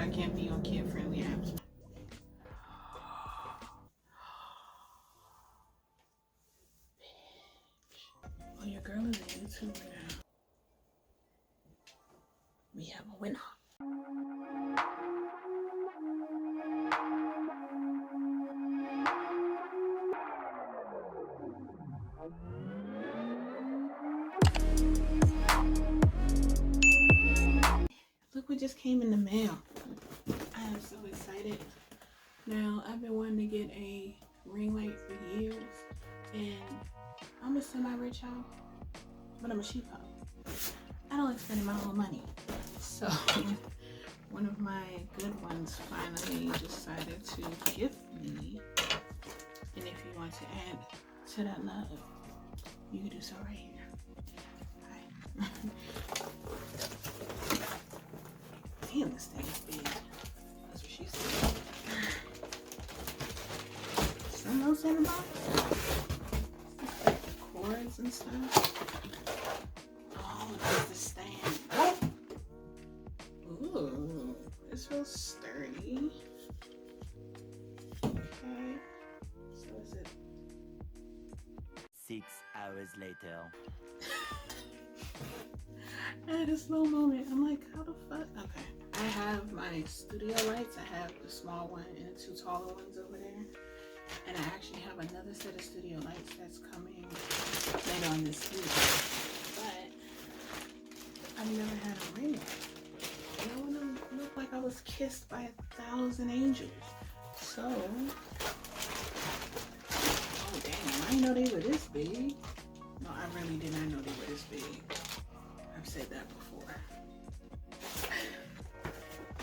why I can't be on kid-friendly apps. Oh, your girl is a YouTuber now. We have a winner. Look what just came in the mail. I am so excited. Now, I've been wanting to get a Ringlight for years, and I'm a semi-rich hoe, but I'm a cheap hoe. I don't like spending my own money. So, one of my good ones finally decided to gift me. And if you want to add to that love, you can do so right here. Hi. Damn, this thing is big. That's what she said. Some else in the box? Like cords and stuff. Oh, there's the stand. Ooh, this feels sturdy. Okay. So is it 6 hours later? I had a slow moment. I'm like, how the fuck? Okay. I have my studio lights. I have the small one and the two taller ones over there. And I actually have another set of studio lights that's coming later on this week. But I've never had a ring light. And I want to look like I was kissed by 1,000 angels. So, oh damn, I didn't know they were this big. No, I really did not know they were this big. I've said that before.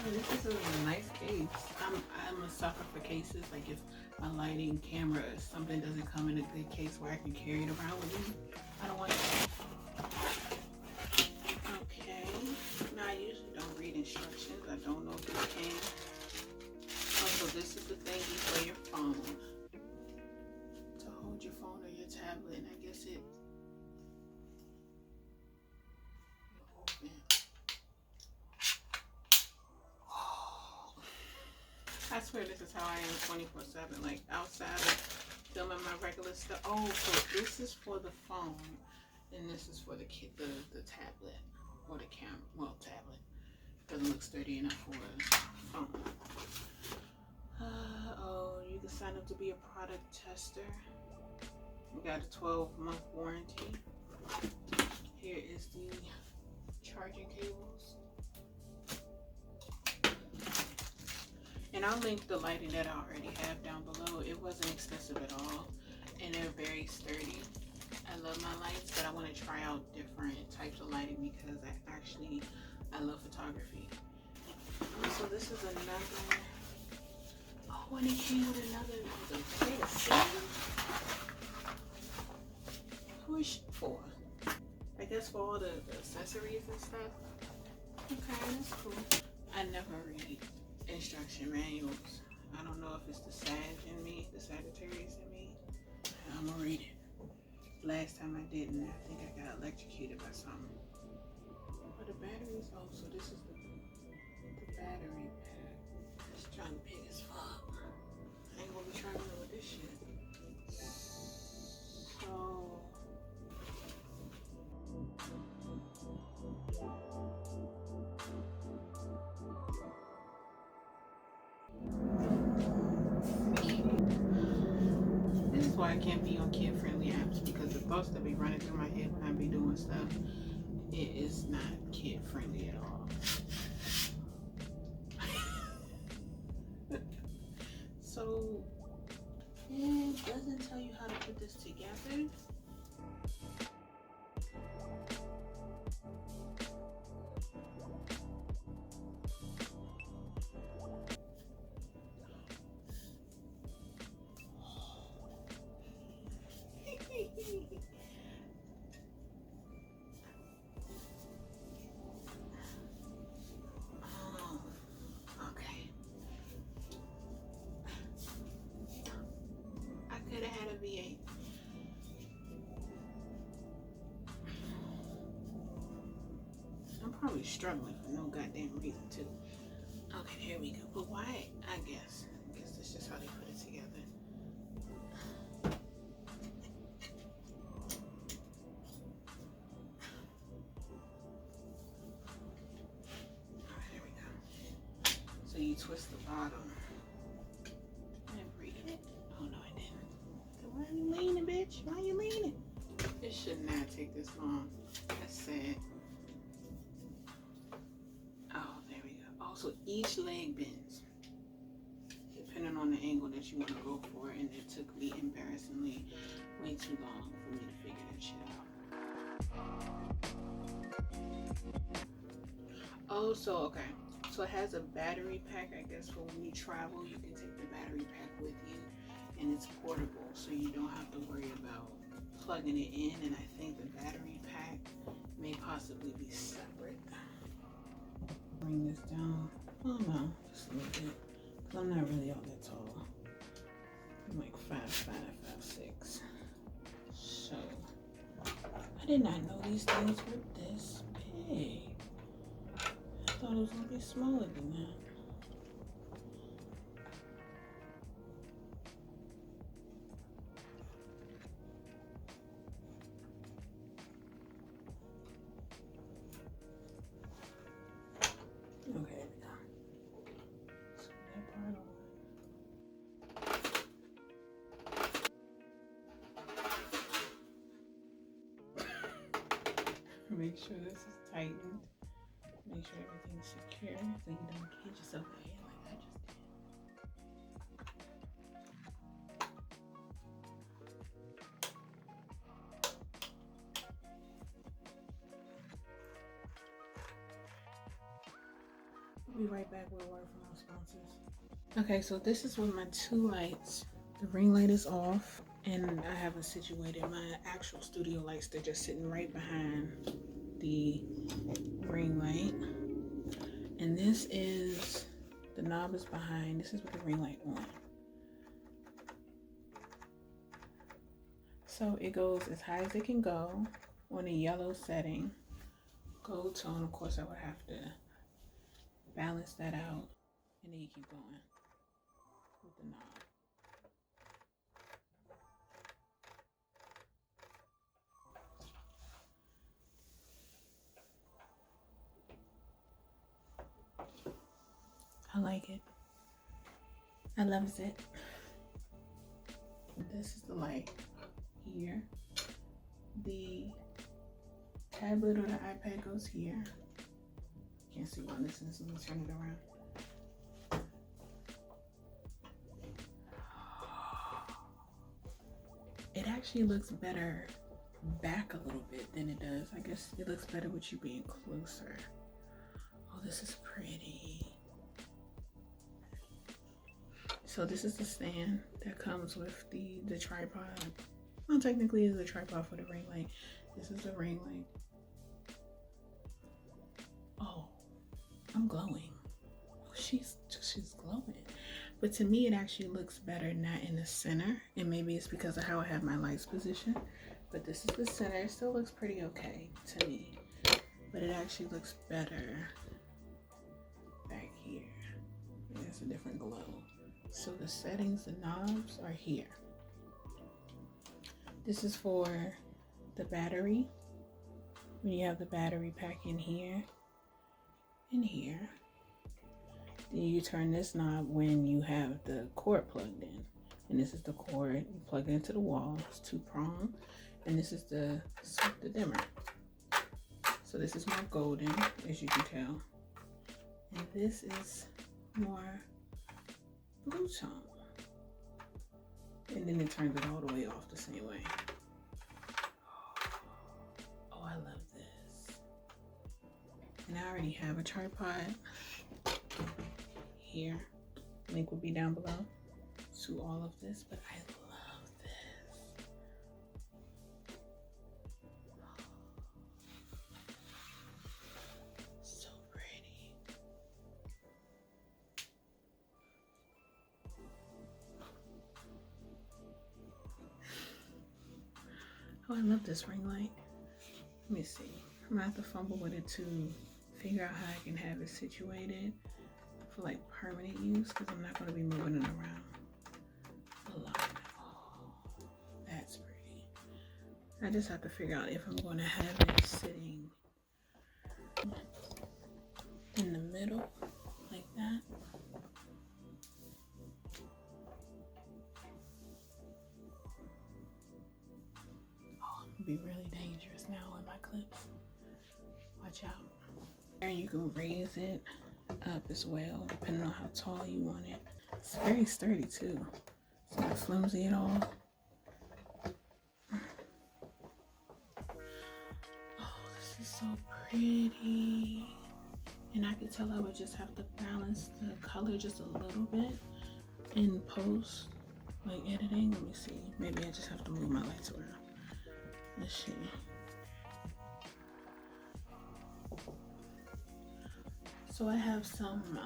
Oh, this is a nice case. I'm a sucker for cases. Like if my lighting camera or something doesn't come in a good case where I can carry it around with me, I don't want it. Okay. Now I usually don't read instructions. I don't know if you can. Oh, so this is the thingy for your phone. To hold your phone or your tablet, and I guess it I swear this is how I am 24/7. Like outside of filming my regular stuff. Oh, so this is for the phone, and this is for the tablet or the camera. Well, tablet doesn't look sturdy enough for a phone. Oh, you can sign up to be a product tester. We got a 12-month warranty. Here is the charging cables. And I'll link the lighting that I already have down below. It wasn't expensive at all, and they're very sturdy. I love my lights, but I want to try out different types of lighting because I love photography. So this is another. Oh, and it came with another push for. I guess for all the accessories and stuff. Okay, that's cool. I never read instruction manuals. I don't know if it's the Sag in me, the Sagittarius in me. I'm gonna read it. Last time I didn't, I think I got electrocuted by something. But the batteries, oh, so this is the battery pack. It's trying to big as fuck. I ain't gonna be trying to with this shit. So this is why I can't be on kid-friendly apps, because the thoughts that be running through my head when I be doing stuff, it is not kid-friendly at all. So it doesn't tell you how to put this together. Okay. I could have had a V8. I'm probably struggling for no goddamn reason too. Okay, there we go. But why? I guess that's just how they put it together. Alright, there we go. So you twist the bottom. I didn't read it. Oh no, I didn't. So why are you leaning, bitch? Why are you leaning? It should not take this long. That's sad. Oh, there we go. Also, each leg bends depending on the angle that you want to go for, and it took me embarrassingly way too long for me to figure that shit out. Oh, so okay. So it has a battery pack, I guess, for when you travel. You can take the battery pack with you, and it's portable, so you don't have to worry about plugging it in. And I think the battery pack may possibly be separate. Bring this down. Oh no, just a little bit. Cause I'm not really all that tall. I'm like 5'5", 5'6". So I did not know these things were this big. I thought it was gonna be smaller than that. Okay, there we go. So that part on. Make sure this is tightened. Make sure everything's secure so you don't hit yourself in the head like I just did. We'll be right back with a word from our sponsors. Okay, so this is with my two lights. The ring light is off, and I have it situated. My actual studio lights, they're just sitting right behind the ring light. And this is, the knob is behind. This is with the ring light on. So it goes as high as it can go on a yellow setting. Gold tone, of course, I would have to balance that out, and then you keep going with the knob. I like it. I loves it. This is the light here. The tablet or the iPad goes here. Can't see one. This is, let me turn it around. It actually looks better back a little bit than it does. I guess it looks better with you being closer. Oh, this is pretty. So this is the stand that comes with the tripod. Well, technically it's a tripod for the ring light. This is the ring light. Oh, I'm glowing. Oh, she's glowing. But to me, it actually looks better not in the center. And maybe it's because of how I have my lights positioned. But this is the center. It still looks pretty okay to me. But it actually looks better back here. There's a different glow. So the settings, the knobs are here. This is for the battery. When you have the battery pack in here and here. Then you turn this knob when you have the cord plugged in. And this is the cord. You plug it into the wall. It's 2-prong. And this is the dimmer. So this is more golden, as you can tell. And this is more blue tone. And then it turns it all the way off the same way. Oh, I love this. And I already have a tripod here. Link will be down below to all of this, but I love this. So pretty. Oh, I love this ring light. Let me see. I'm gonna have to fumble with it to figure out how I can have it situated for like permanent use because I'm not going to be moving it around a lot. Oh, that's pretty. I just have to figure out if I'm going to have it sitting in the middle like that. Oh, it'll be really dangerous now with my clips. Watch out. And you can raise it up as well, depending on how tall you want it. It's very sturdy too. It's not flimsy at all. Oh, this is so pretty. And I could tell I would just have to balance the color just a little bit in post, like editing. Let me see. Maybe I just have to move my lights around. Let's see. So I have some,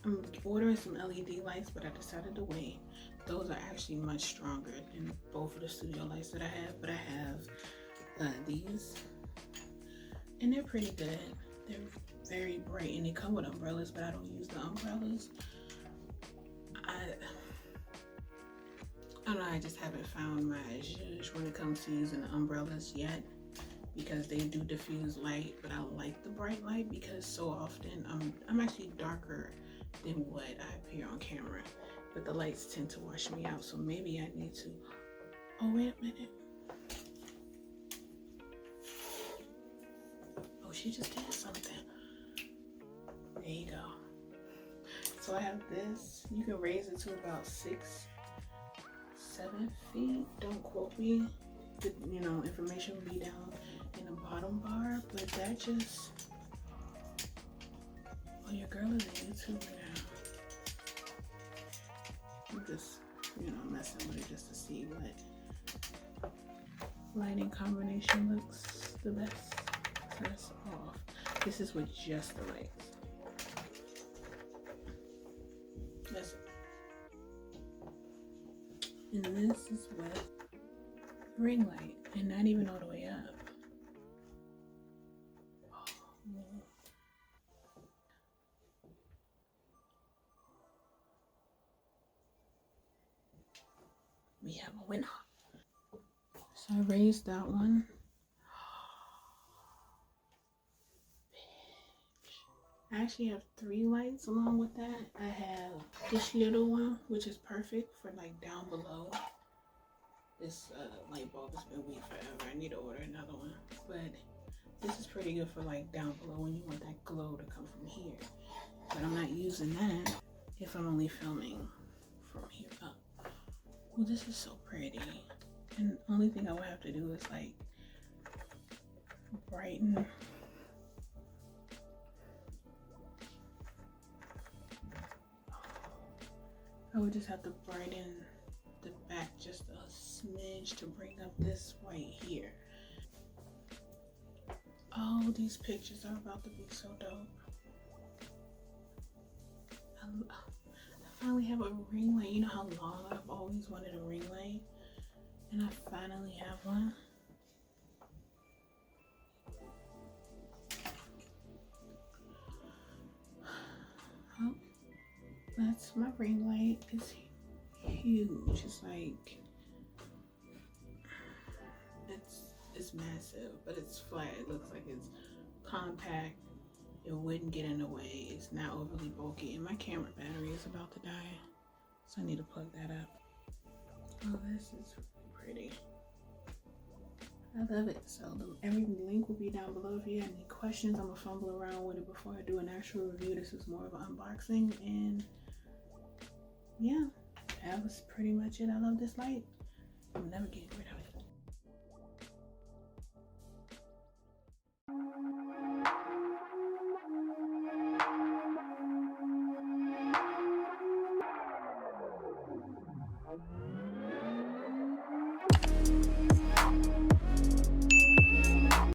I'm ordering some LED lights, but I decided to wait. Those are actually much stronger than both of the studio lights that I have, but I have these, and they're pretty good. They're very bright, and they come with umbrellas, but I don't use the umbrellas. I don't know, I just haven't found my zhuzh when it comes to using the umbrellas yet, because they do diffuse light, but I like the bright light because so often I'm actually darker than what I appear on camera, but the lights tend to wash me out. So maybe I need to, oh wait a minute. Oh, she just did something. There you go. So I have this, you can raise it to about 6-7 feet. Don't quote me. The, you know, information will be down in the bottom bar, but that just, oh, your girl is a YouTuber now. I'm just, you know, messing with it just to see what lighting combination looks the best. So that's off. This is with just the lights. That's it. And this is with Ringlight, and not even all the way up. We have a winner. So I raised that one. I actually have 3 lights along with that. I have this little one, which is perfect for like down below. This light bulb has been weak forever. I need to order another one. But this is pretty good for like down below when you want that glow to come from here. But I'm not using that if I'm only filming from here up. Well, this is so pretty. And the only thing I would have to do is like brighten. I would just have to brighten the back just a smidge to bring up this white here. Oh, these pictures are about to be so dope. I finally have a ring light. You know how long I've always wanted a ring light? And I finally have one. Oh, that's my ring light. It's huge. It's like, it's massive, but it's flat. It looks like it's compact. It wouldn't get in the way. It's not overly bulky, and my camera battery is about to die, so I need to plug that up. Oh, this is pretty. I love it. So every link will be down below if you have any questions. I'm gonna fumble around with it before I do an actual review. This is more of an unboxing, and yeah, that was pretty much it. I love this light. I'm never getting rid of it.